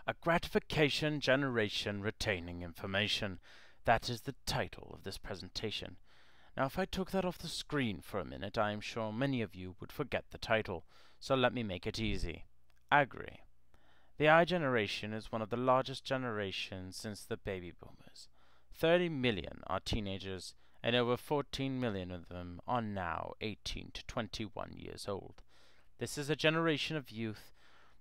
A gratification generation retaining information. That is the title of this presentation. Now, if I took that off the screen for a minute, I am sure many of you would forget the title, so let me make it easy. A.G.R.I. The iGeneration is one of the largest generations since the baby boomers. 30 million are teenagers, and over 14 million of them are now 18 to 21 years old. This is a generation of youth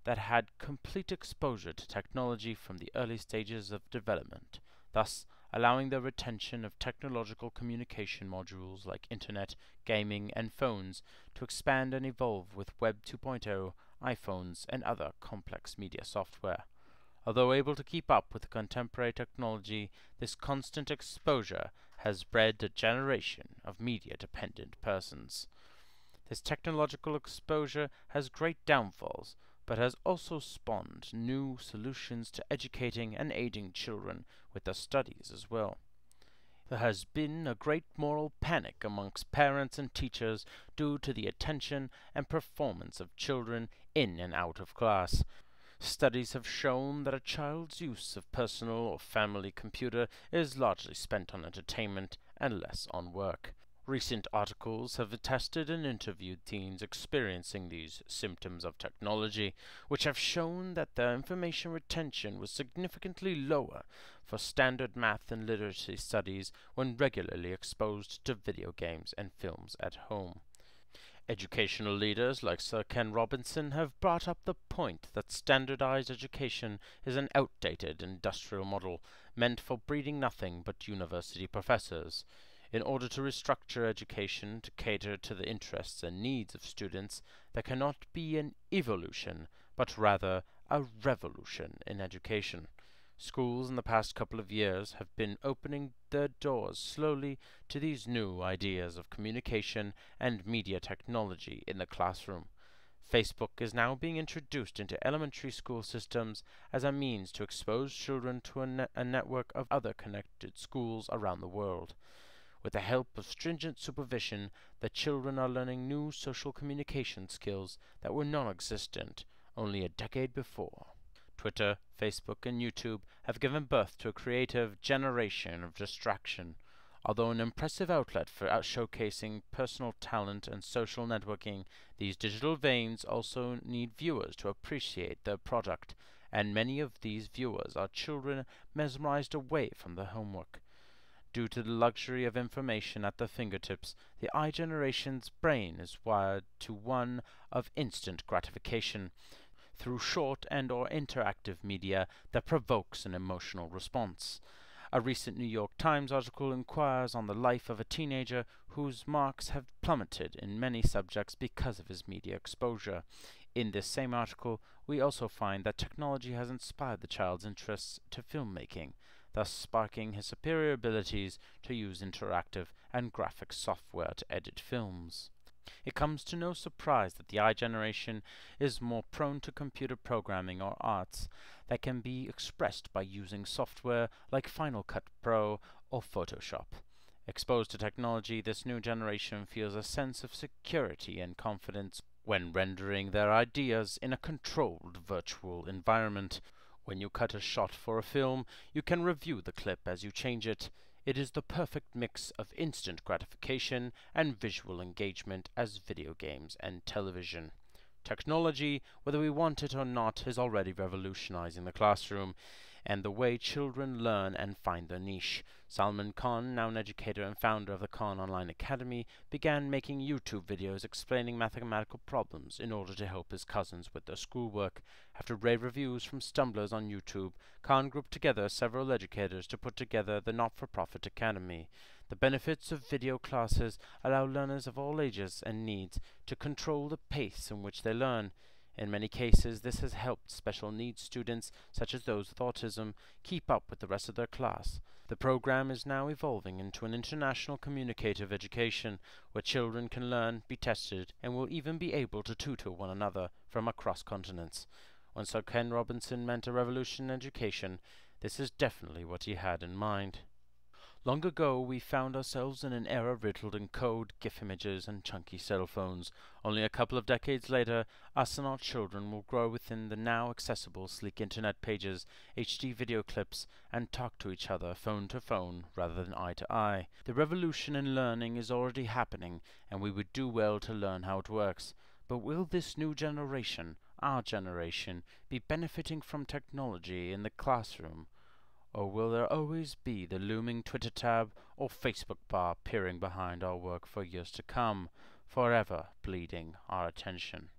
that had complete exposure to technology from the early stages of development, thus allowing the retention of technological communication modules like internet, gaming, and phones to expand and evolve with Web 2.0, iPhones, and other complex media software. Although able to keep up with contemporary technology, this constant exposure has bred a generation of media-dependent persons. This technological exposure has great downfalls, but has also spawned new solutions to educating and aiding children with their studies as well. There has been a great moral panic amongst parents and teachers due to the attention and performance of children in and out of class. Studies have shown that a child's use of personal or family computer is largely spent on entertainment and less on work. Recent articles have attested and interviewed teens experiencing these symptoms of technology, which have shown that their information retention was significantly lower for standard math and literacy studies when regularly exposed to video games and films at home. Educational leaders like Sir Ken Robinson have brought up the point that standardized education is an outdated industrial model meant for breeding nothing but university professors. In order to restructure education to cater to the interests and needs of students, there cannot be an evolution, but rather a revolution in education. Schools in the past couple of years have been opening their doors slowly to these new ideas of communication and media technology in the classroom. Facebook is now being introduced into elementary school systems as a means to expose children to a network of other connected schools around the world. With the help of stringent supervision, the children are learning new social communication skills that were non-existent only a decade before. Twitter, Facebook, and YouTube have given birth to a creative generation of distraction. Although an impressive outlet for showcasing personal talent and social networking, these digital veins also need viewers to appreciate their product, and many of these viewers are children mesmerized away from their homework. Due to the luxury of information at their fingertips, the iGeneration's brain is wired to one of instant gratification through short and or interactive media that provokes an emotional response. A recent New York Times article inquires on the life of a teenager whose marks have plummeted in many subjects because of his media exposure. In this same article, we also find that technology has inspired the child's interests to filmmaking, thus sparking his superior abilities to use interactive and graphic software to edit films. It comes to no surprise that the iGeneration is more prone to computer programming or arts that can be expressed by using software like Final Cut Pro or Photoshop. Exposed to technology, this new generation feels a sense of security and confidence when rendering their ideas in a controlled virtual environment. When you cut a shot for a film, you can review the clip as you change it. It is the perfect mix of instant gratification and visual engagement as video games and television. Technology, whether we want it or not, is already revolutionizing the classroom and the way children learn and find their niche. Salman Khan, now an educator and founder of the Khan Online Academy, began making YouTube videos explaining mathematical problems in order to help his cousins with their schoolwork. After rave reviews from stumblers on YouTube, Khan grouped together several educators to put together the not-for-profit academy. The benefits of video classes allow learners of all ages and needs to control the pace in which they learn. In many cases, this has helped special needs students, such as those with autism, keep up with the rest of their class. The program is now evolving into an international communicative education, where children can learn, be tested, and will even be able to tutor one another from across continents. When Sir Ken Robinson meant a revolution in education, this is definitely what he had in mind. Long ago we found ourselves in an era riddled in code, GIF images, and chunky cell phones. Only a couple of decades later, us and our children will grow within the now accessible sleek internet pages, HD video clips, and talk to each other phone to phone rather than eye to eye. The revolution in learning is already happening, and we would do well to learn how it works. But will this new generation, our generation, be benefiting from technology in the classroom? Or will there always be the looming Twitter tab or Facebook bar peering behind our work for years to come, forever bleeding our attention?